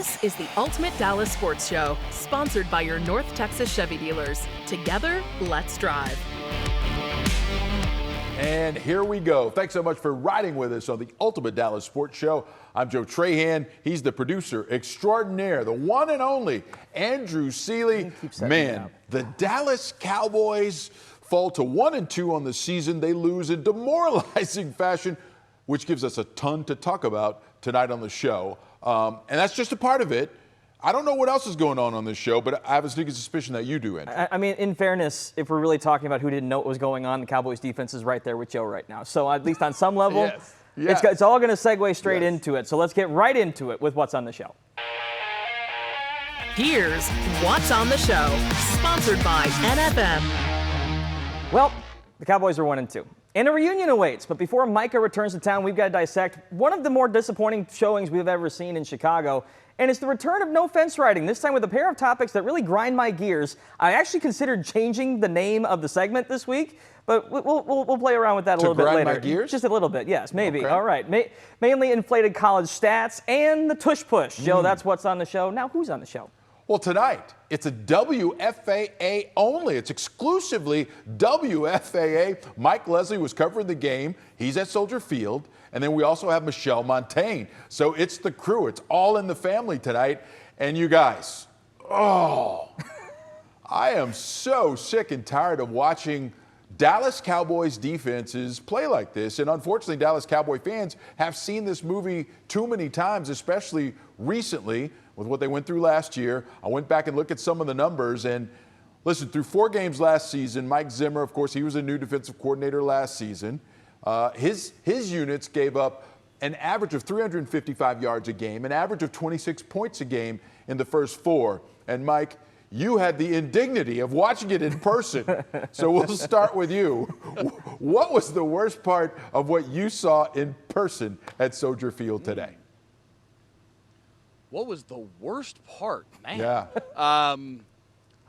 This is the Ultimate Dallas Sports Show, sponsored by your North Texas Chevy dealers. Together, let's drive. And here we go. Thanks so much for riding with us on the Ultimate Dallas Sports Show. I'm Joe Trahan. He's the producer extraordinaire, the one and only Andrew Seeley. Man, the Dallas Cowboys fall to 1-2 on the season. They lose in demoralizing fashion, which gives us a ton to talk about tonight on the show. And that's just a part of it. I don't know what else is going on this show, but I have a sneaky suspicion that you do, Andrew. I mean, in fairness, if we're really talking about who didn't know what was going on, the Cowboys defense is right there with Joe right now. So at least on some level, yes. It's all going to segue straight into it. So let's get right into it with what's on the show. Here's What's on the Show, sponsored by NFM. Well, the Cowboys are 1-2. And a reunion awaits, but before Micah returns to town, we've got to dissect one of the more disappointing showings we've ever seen in Chicago, and it's the return of no fence riding, this time with a pair of topics that really grind my gears. I actually considered changing the name of the segment this week, but we'll play around with that a little bit later. To grind my gears? Just a little bit, yes, maybe. Okay. All right, mainly inflated college stats and the tush push. Joe, that's what's on the show. Now, who's on the show? Well, tonight, it's a WFAA only. It's exclusively WFAA. Mike Leslie was covering the game. He's at Soldier Field. And then we also have Michelle Montaigne. So it's the crew. It's all in the family tonight. And you guys, I am so sick and tired of watching Dallas Cowboys defenses play like this. And unfortunately, Dallas Cowboy fans have seen this movie too many times, especially recently with what they went through last year. I went back and looked at some of the numbers. And listen, through 4 games last season, Mike Zimmer, of course, he was a new defensive coordinator last season. His units gave up an average of 355 yards a game, an average of 26 points a game in the first 4. And Mike, you had the indignity of watching it in person. So we'll start with you. What was the worst part of what you saw in person at Soldier Field today? What was the worst part, man? Yeah. I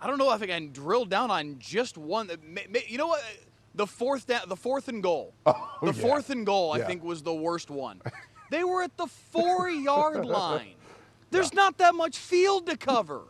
don't know if I can drill down on just one. You know what? The fourth and goal. The fourth and goal, I think, was the worst one. They were at the 4-yard line. There's not that much field to cover.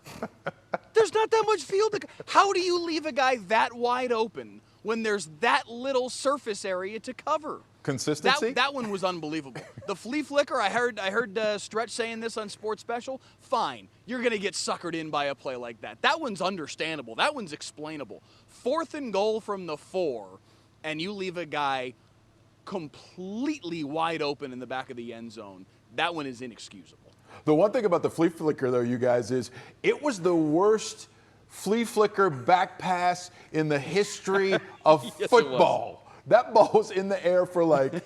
How do you leave a guy that wide open when there's that little surface area to cover? Consistency? That one was unbelievable. The flea flicker, I heard Stretch saying this on Sports Special. Fine, you're going to get suckered in by a play like that. That one's understandable. That one's explainable. 4th and goal from the 4, and you leave a guy completely wide open in the back of the end zone. That one is inexcusable. The one thing about the flea flicker, though, you guys, is it was the worst flea flicker back pass in the history of football. That ball was in the air for like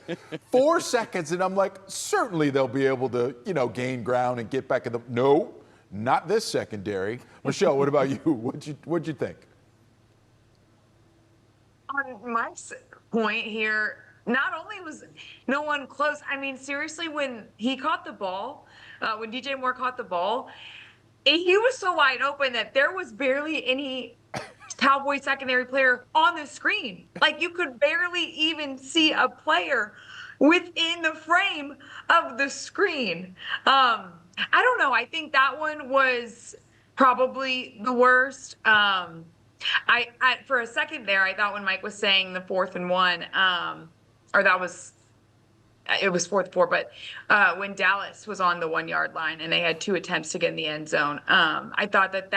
4 seconds, and I'm like, certainly they'll be able to, gain ground and get back in the. No, not this secondary. Michelle, what about you? What'd you think? On Mike's point here, not only was no one close. I mean, seriously, when he caught the ball, when DJ Moore caught the ball, he was so wide open that there was barely any Cowboy secondary player on the screen. Like, you could barely even see a player within the frame of the screen. I don't know. I think that one was probably the worst. I for a second there, I thought when Mike was saying the 4th and 1, it was 4th and 4, but when Dallas was on the 1-yard line and they had 2 attempts to get in the end zone, I thought that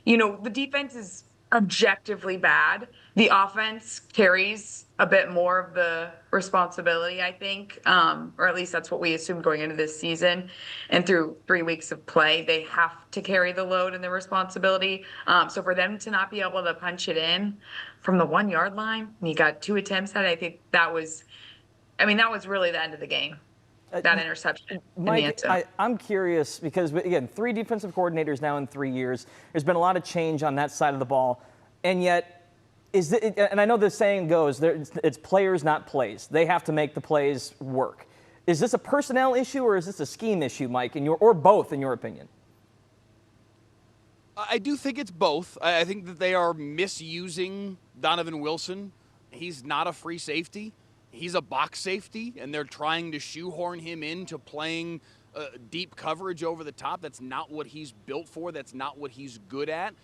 the defense is objectively bad. The offense carries a bit more of the responsibility, I think, or at least that's what we assumed going into this season. And through 3 weeks of play, they have to carry the load and the responsibility. So for them to not be able to punch it in from the 1-yard line, and you got 2 attempts at it, I think that was really the end of the game. That interception. Mike, I'm curious because, again, 3 defensive coordinators now in 3 years. There's been a lot of change on that side of the ball. And yet, and I know the saying goes, it's players, not plays. They have to make the plays work. Is this a personnel issue or is this a scheme issue, Mike, or both, in your opinion? I do think it's both. I think that they are misusing Donovan Wilson. He's not a free safety. He's a box safety, and they're trying to shoehorn him into playing deep coverage over the top. That's not what he's built for. That's not what he's good at.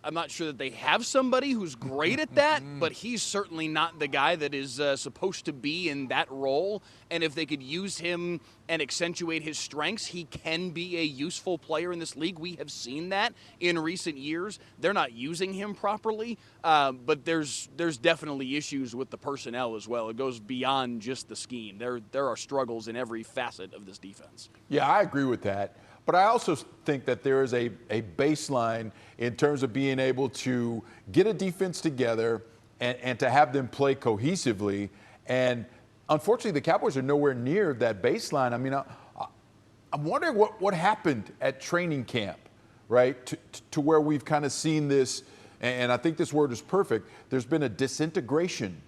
I'm not sure that they have somebody who's great at that, but he's certainly not the guy that is supposed to be in that role. And if they could use him and accentuate his strengths, he can be a useful player in this league. We have seen that in recent years. They're not using him properly, but there's definitely issues with the personnel as well. It goes beyond just the scheme. There are struggles in every facet of this defense. Yeah, I agree with that. But I also think that there is a baseline in terms of being able to get a defense together and to have them play cohesively. And unfortunately, the Cowboys are nowhere near that baseline. I mean, I'm wondering what happened at training camp, right, to where we've kind of seen this, and I think this word is perfect. There's been a disintegration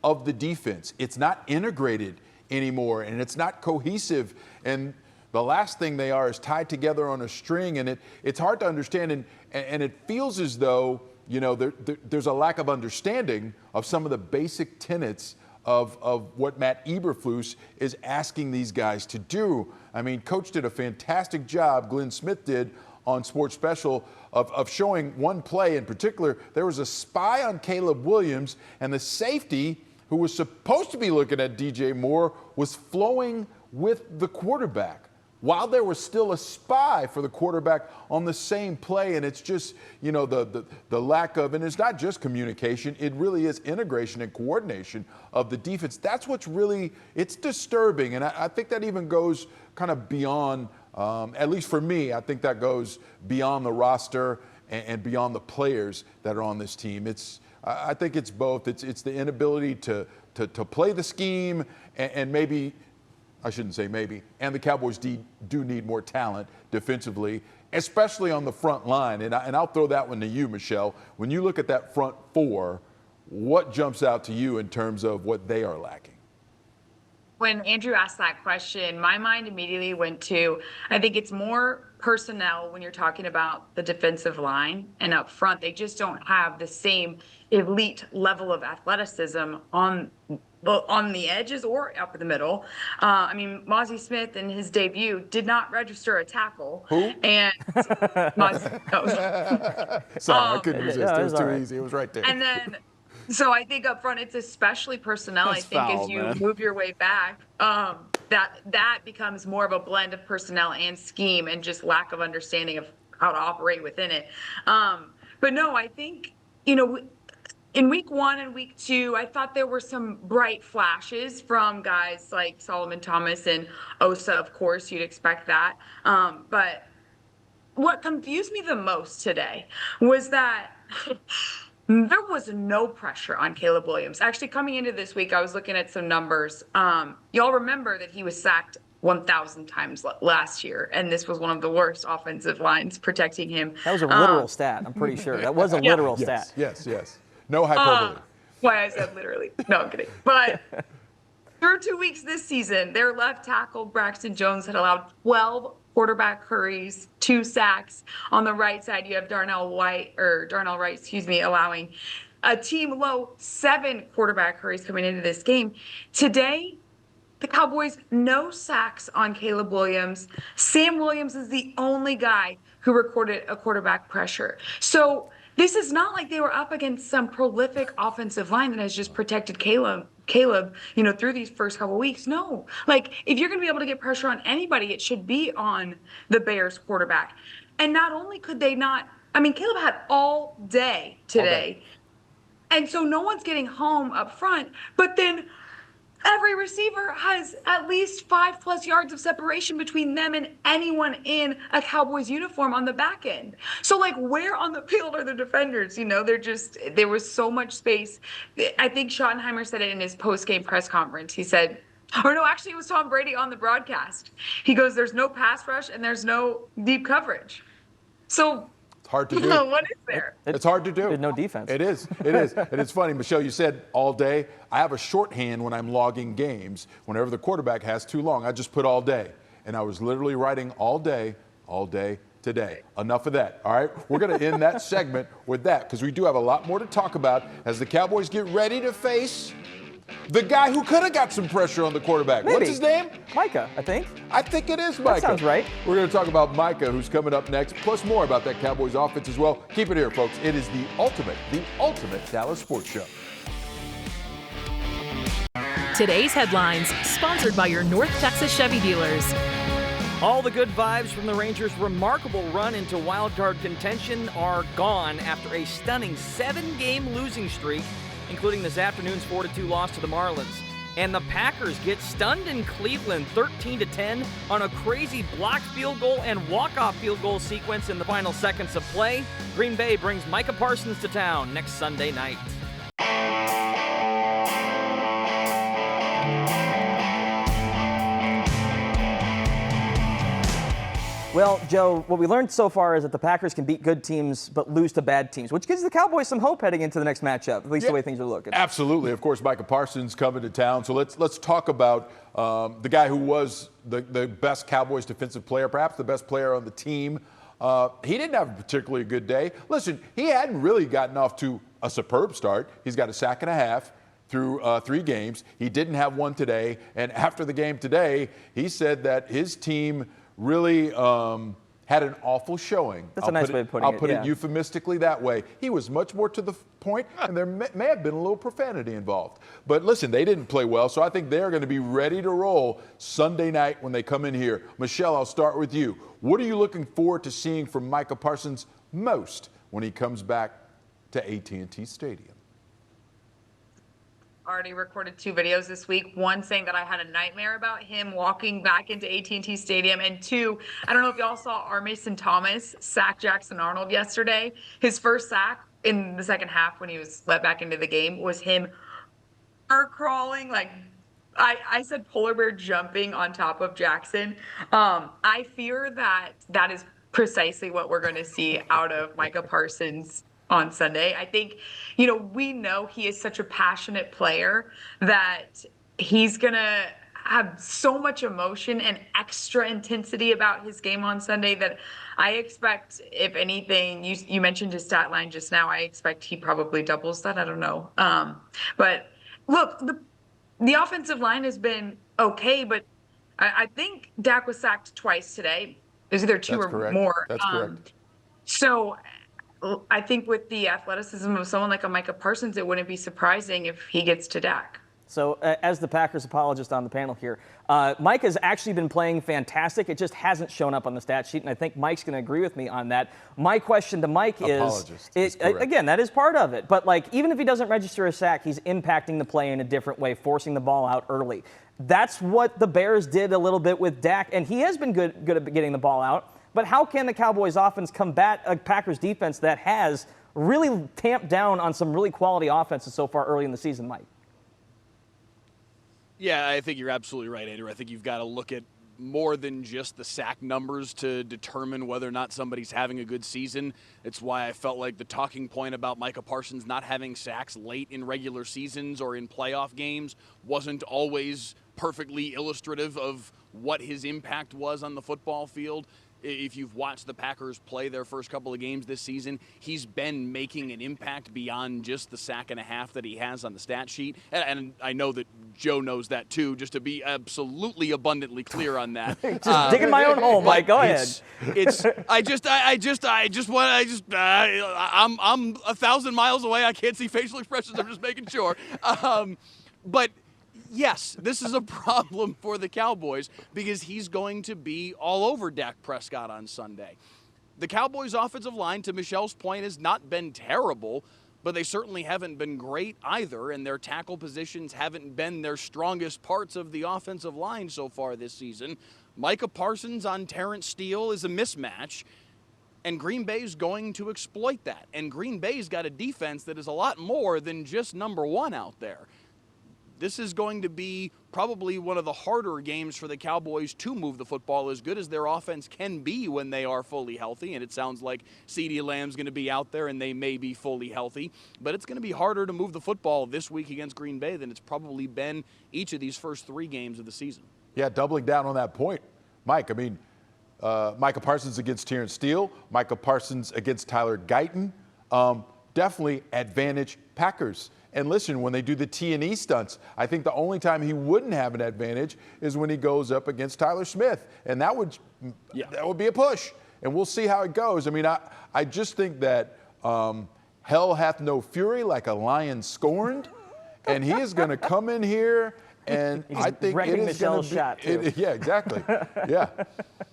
of the defense. It's not integrated anymore, and it's not cohesive. And the last thing they are is tied together on a string, and it's hard to understand, and it feels as though, you know, there's a lack of understanding of some of the basic tenets of what Matt Eberflus is asking these guys to do. I mean, Coach did a fantastic job, Glenn Smith did, on Sports Special of showing one play in particular. There was a spy on Caleb Williams, and the safety, who was supposed to be looking at DJ Moore, was flowing with the quarterback while there was still a spy for the quarterback on the same play. And it's just, you know, the lack of, and it's not just communication, it really is integration and coordination of the defense. That's what's really, it's disturbing. And I think that even goes kind of beyond, at least for me, I think that goes beyond the roster and beyond the players that are on this team. I think it's both. It's the inability to play the scheme and maybe, I shouldn't say maybe, and the Cowboys do need more talent defensively, especially on the front line. And I'll throw that one to you, Michelle. When you look at that front four, what jumps out to you in terms of what they are lacking? When Andrew asked that question, my mind immediately went to, I think it's more personnel when you're talking about the defensive line, and up front, they just don't have the same elite level of athleticism on the edges or up in the middle. I mean, Mozzie Smith in his debut did not register a tackle. Who? And Sorry, I couldn't resist. It was too right. easy. It was right there. And then, so I think up front, it's especially personnel. That's I think foul, as you man. move your way back, that becomes more of a blend of personnel and scheme and just lack of understanding of how to operate within it. But no, I think, you know, in week 1 and week 2, I thought there were some bright flashes from guys like Solomon Thomas and Osa. Of course, you'd expect that. But what confused me the most today was that there was no pressure on Caleb Williams. Actually, coming into this week, I was looking at some numbers. Y'all remember that he was sacked 1,000 times last year, and this was one of the worst offensive lines protecting him. That was a literal stat, I'm pretty sure. That was a literal stat. Yes. No hyperbole. Why I said literally. No, I'm kidding. But through 2 weeks this season, their left tackle, Braxton Jones, had allowed 12 quarterback hurries, 2 sacks. On the right side, you have Darnell Wright, allowing a team low 7 quarterback hurries coming into this game. Today, the Cowboys, no sacks on Caleb Williams. Sam Williams is the only guy who recorded a quarterback pressure. So this is not like they were up against some prolific offensive line that has just protected Caleb, you know, through these first couple of weeks. No, like if you're going to be able to get pressure on anybody, it should be on the Bears quarterback. And not only could they not, I mean, Caleb had all day today. And so no one's getting home up front, but then every receiver has at least 5+ yards of separation between them and anyone in a Cowboys uniform on the back end. So, like, where on the field are the defenders? You know, there was so much space. I think Schottenheimer said it in his post-game press conference. He said, or no, actually, it was Tom Brady on the broadcast. He goes, there's no pass rush and there's no deep coverage. So, It's hard to do. what is there? It's hard to do. There's no defense. It is. And it's funny, Michelle, you said all day. I have a shorthand when I'm logging games. Whenever the quarterback has too long, I just put all day. And I was literally writing all day today. Enough of that, all right? We're going to end that segment with that because we do have a lot more to talk about as the Cowboys get ready to face The guy who could have got some pressure on the quarterback. Maybe. What's his name? Micah, I think. I think it is Micah. That sounds right. We're going to talk about Micah, who's coming up next, plus more about that Cowboys offense as well. Keep it here, folks. It is the ultimate Dallas Sports Show. Today's headlines, sponsored by your North Texas Chevy dealers. All the good vibes from the Rangers' remarkable run into wild-card contention are gone after a stunning 7-game losing streak, including this afternoon's 4-2 loss to the Marlins. And the Packers get stunned in Cleveland 13-10 on a crazy blocked field goal and walk-off field goal sequence in the final seconds of play. Green Bay brings Micah Parsons to town next Sunday night. Well, Joe, what we learned so far is that the Packers can beat good teams but lose to bad teams, which gives the Cowboys some hope heading into the next matchup, at least the way things are looking. Absolutely. Of course, Micah Parsons coming to town. So let's talk about the guy who was the best Cowboys defensive player, perhaps the best player on the team. He didn't have a particularly good day. Listen, he hadn't really gotten off to a superb start. He's got a sack and a half through 3 games. He didn't have one today. And after the game today, he said that his team really had an awful showing. That's a nice way of putting it. I'll put it euphemistically that way. He was much more to the point, and there may have been a little profanity involved. But listen, they didn't play well, so I think they're going to be ready to roll Sunday night when they come in here. Michelle, I'll start with you. What are you looking forward to seeing from Micah Parsons most when he comes back to AT&T Stadium? Already recorded 2 videos this week. One saying that I had a nightmare about him walking back into AT&T Stadium, and 2, I don't know if y'all saw R. Mason Thomas sack Jackson Arnold yesterday. His first sack in the second half when he was let back into the game was him crawling, like I said polar bear jumping on top of Jackson. I fear that is precisely what we're going to see out of Micah Parsons on Sunday. I think, we know he is such a passionate player that he's going to have so much emotion and extra intensity about his game on Sunday that I expect, if anything, you mentioned his stat line just now, I expect he probably doubles that. I don't know. But look, the offensive line has been okay, but I think Dak was sacked twice today. There's either 2 or correct. more. That's correct. So I think with the athleticism of someone like a Micah Parsons, it wouldn't be surprising if he gets to Dak. So as the Packers apologist on the panel here, Mike has actually been playing fantastic. It just hasn't shown up on the stat sheet, and I think Mike's going to agree with me on that. My question to Mike is, again, that is part of it, but even if he doesn't register a sack, he's impacting the play in a different way, forcing the ball out early. That's what the Bears did a little bit with Dak, and he has been good at getting the ball out. But how can the Cowboys offense combat a Packers defense that has really tamped down on some really quality offenses so far early in the season, Mike? Yeah, I think you're absolutely right, Andrew. I think you've got to look at more than just the sack numbers to determine whether or not somebody's having a good season. It's why I felt like the talking point about Micah Parsons not having sacks late in regular seasons or in playoff games wasn't always perfectly illustrative of what his impact was on the football field. If you've watched the Packers play their first couple of games this season, he's been making an impact beyond just the sack and a half that he has on the stat sheet. And I know that Joe knows that too, just to be absolutely abundantly clear on that. Just digging my own hole, Mike. Go ahead. I'm 1,000 miles away. I can't see facial expressions. I'm just making sure. But yes, this is a problem for the Cowboys because he's going to be all over Dak Prescott on Sunday. The Cowboys' offensive line, to Michelle's point, has not been terrible, but they certainly haven't been great either, and their tackle positions haven't been their strongest parts of the offensive line so far this season. Micah Parsons on Terrence Steele is a mismatch, and Green Bay's going to exploit that. And Green Bay's got a defense that is a lot more than just number 1 out there. This is going to be probably one of the harder games for the Cowboys to move the football, as good as their offense can be when they are fully healthy. And it sounds like CeeDee Lamb's going to be out there and they may be fully healthy. But it's going to be harder to move the football this week against Green Bay than it's probably been each of these first 3 games of the season. Yeah, doubling down on that point, Mike. I mean, Micah Parsons against Terrence Steele, Micah Parsons against Tyler Guyton. definitely advantage Packers. And listen, when they do the T&E stunts, I think the only time he wouldn't have an advantage is when he goes up against Tyler Smith. And that would be a push. And we'll see how it goes. I mean, I just think that hell hath no fury like a lion scorned. And he is going to come in here, and I think it is going to be. Shot too. Yeah, exactly. Yeah.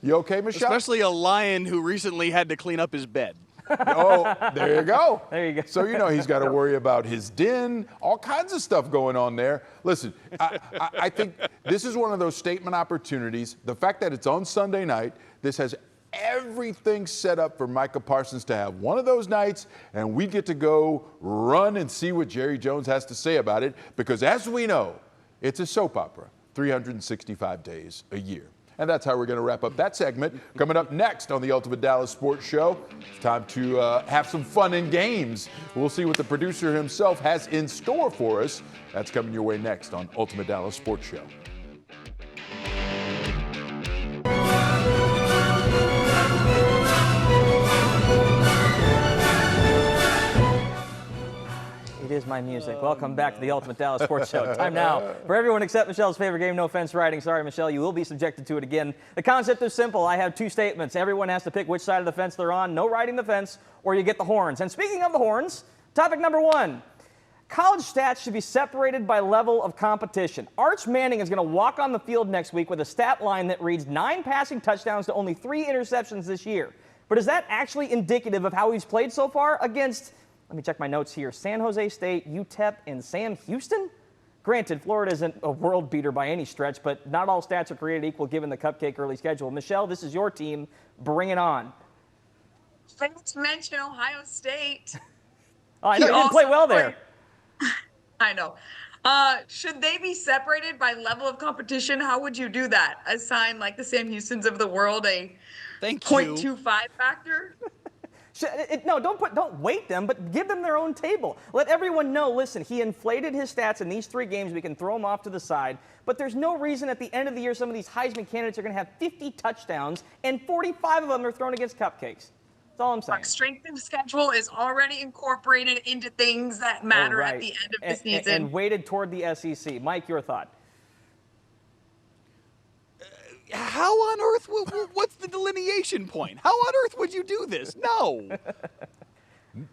You okay, Michelle? Especially a lion who recently had to clean up his bed. Oh, there you go. There you go. So, he's got to worry about his den, all kinds of stuff going on there. Listen, I think this is one of those statement opportunities. The fact that it's on Sunday night, this has everything set up for Micah Parsons to have one of those nights, and we get to go run and see what Jerry Jones has to say about it, because as we know, it's a soap opera, 365 days a year. And that's how we're going to wrap up that segment. Coming up next on the Ultimate Dallas Sports Show, it's time to have some fun and games. We'll see what the producer himself has in store for us. That's coming your way next on Ultimate Dallas Sports Show. It is my music. Welcome back to the Ultimate Dallas Sports Show. Time now for everyone except Michelle's favorite game, no fence riding. Sorry, Michelle, you will be subjected to it again. The concept is simple. I have two statements. Everyone has to pick which side of the fence they're on. No riding the fence, or you get the horns. And speaking of the horns, topic number one. College stats should be separated by level of competition. Arch Manning is going to walk on the field next week with a stat line that reads 9 passing touchdowns to only 3 interceptions this year. But is that actually indicative of how he's played so far against, let me check my notes here, San Jose State, UTEP, and Sam Houston? Granted, Florida isn't a world beater by any stretch, but not all stats are created equal given the cupcake early schedule. Michelle, this is your team. Bring it on. Let's mention Ohio State. Oh, I know, you didn't play well there. I know. Should they be separated by level of competition? How would you do that? Assign like the Sam Houstons of the world a 0.25 factor? No, don't weight them, but give them their own table. Let everyone know, listen, he inflated his stats in these 3 games. We can throw him off to the side. But there's no reason at the end of the year some of these Heisman candidates are going to have 50 touchdowns, and 45 of them are thrown against cupcakes. That's all I'm saying. Strength of schedule is already incorporated into things that matter at the end of the season. And weighted toward the SEC. Mike, your thought? How on earth, what's the delineation point? How on earth would you do this? No.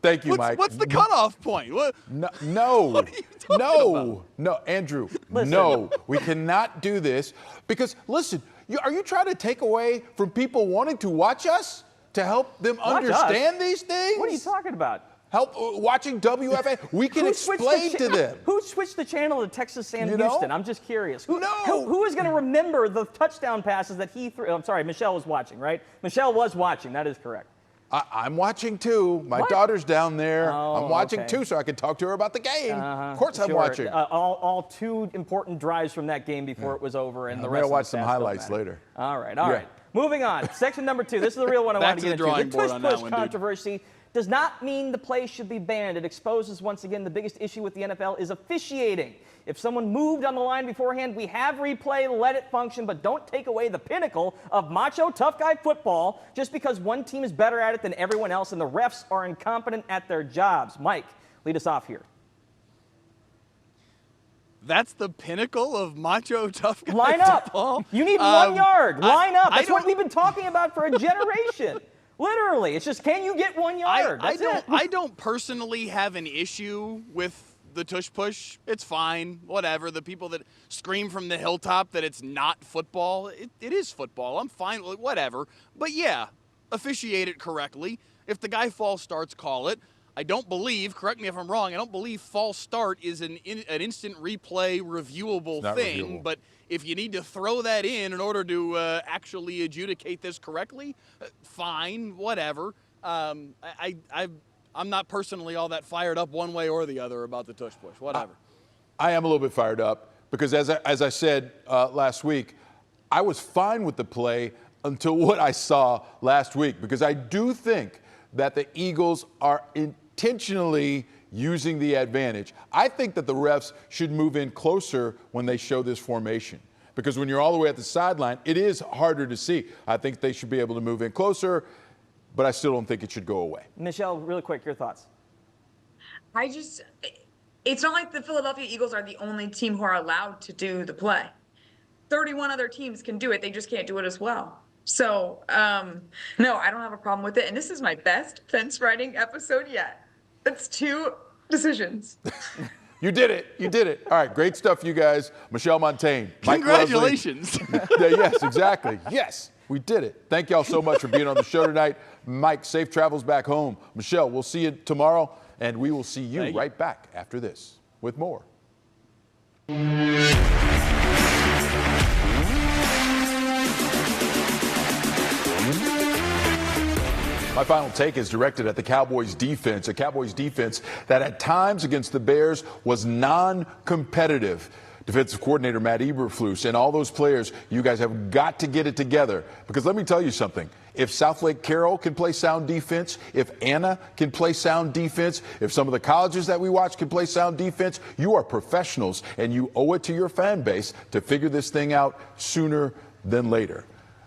Thank you, Mike. What's the cutoff point? What? No. What are you talking about? No, Andrew, Listen. no. We cannot do this because, listen, are you trying to take away from people wanting to watch us to help them understand these things? What are you talking about? Help watching WFA. We can explain to them. Who switched the channel to Texas Sam Houston? I'm just curious. Who is going to remember the touchdown passes that he threw? I'm sorry, Michelle was watching, right? Michelle was watching. That is correct. I'm watching too. My daughter's down there. I'm watching too, so I can talk to her about the game. Of course, I'm watching. All 2 important drives from that game before it was over, and the rest. We'll watch some highlights later. All right. Moving on. Section number 2. This is the real one I wanted to get into. The tush-push controversy does not mean the play should be banned. It exposes, once again, the biggest issue with the NFL is officiating. If someone moved on the line beforehand, we have replay, let it function, but don't take away the pinnacle of macho tough guy football just because one team is better at it than everyone else and the refs are incompetent at their jobs. Mike, lead us off here. That's the pinnacle of macho tough guy Line football? up. You need 1 yard. Line up. That's what we've been talking about for a generation. Literally. It's just, can you get 1 yard? I don't personally have an issue with the tush push. It's fine. Whatever. The people that scream from the hilltop that it's not football, it is football. I'm fine with whatever. But yeah, officiate it correctly. If the guy false starts, call it. I don't believe, correct me if I'm wrong, I don't believe false start is an instant replay reviewable thing. But if you need to throw that in order to actually adjudicate this correctly, fine, whatever. I'm not personally all that fired up one way or the other about the tush push, whatever. I am a little bit fired up because as I said last week, I was fine with the play until what I saw last week because I do think that the Eagles are intentionally using the advantage. I think that the refs should move in closer when they show this formation because when you're all the way at the sideline, it is harder to see. I think they should be able to move in closer, but I still don't think it should go away. Michelle, really quick, your thoughts. It's not like the Philadelphia Eagles are the only team who are allowed to do the play. 31 other teams can do it. They just can't do it as well. So, no, I don't have a problem with it. And this is my best fence riding episode yet. That's 2 decisions. You did it. You did it. All right, great stuff, you guys. Michelle Montaigne. Congratulations. Yes, exactly. Yes, we did it. Thank y'all so much for being on the show tonight. Mike, safe travels back home. Michelle, we'll see you tomorrow, and we will see you right back after this with more. My final take is directed at the Cowboys defense, a Cowboys defense that at times against the Bears was non-competitive. Defensive coordinator Matt Eberflus and all those players, you guys have got to get it together. Because let me tell you something. If Southlake Carroll can play sound defense, if Anna can play sound defense, if some of the colleges that we watch can play sound defense, you are professionals and you owe it to your fan base to figure this thing out sooner than later.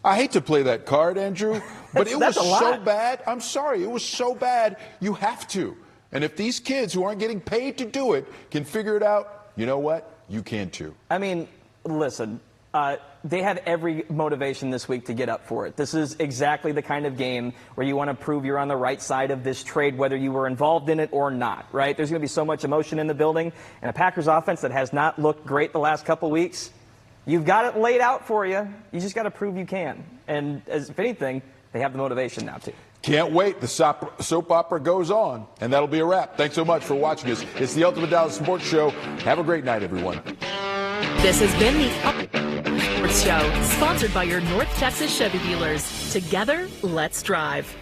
I hate to play that card, Andrew, but it was so bad. I'm sorry. It was so bad. You have to. And if these kids who aren't getting paid to do it can figure it out, you know what? You can too. I mean, listen, they have every motivation this week to get up for it. This is exactly the kind of game where you want to prove you're on the right side of this trade, whether you were involved in it or not, right? There's going to be so much emotion in the building, and a Packers offense that has not looked great the last couple weeks. You've got it laid out for you. You just got to prove you can. And if anything, they have the motivation now, too. Can't wait. The soap opera goes on. And that'll be a wrap. Thanks so much for watching us. It's the Ultimate Dallas Sports Show. Have a great night, everyone. This has been the Ultimate Sports Show, sponsored by your North Texas Chevy dealers. Together, let's drive.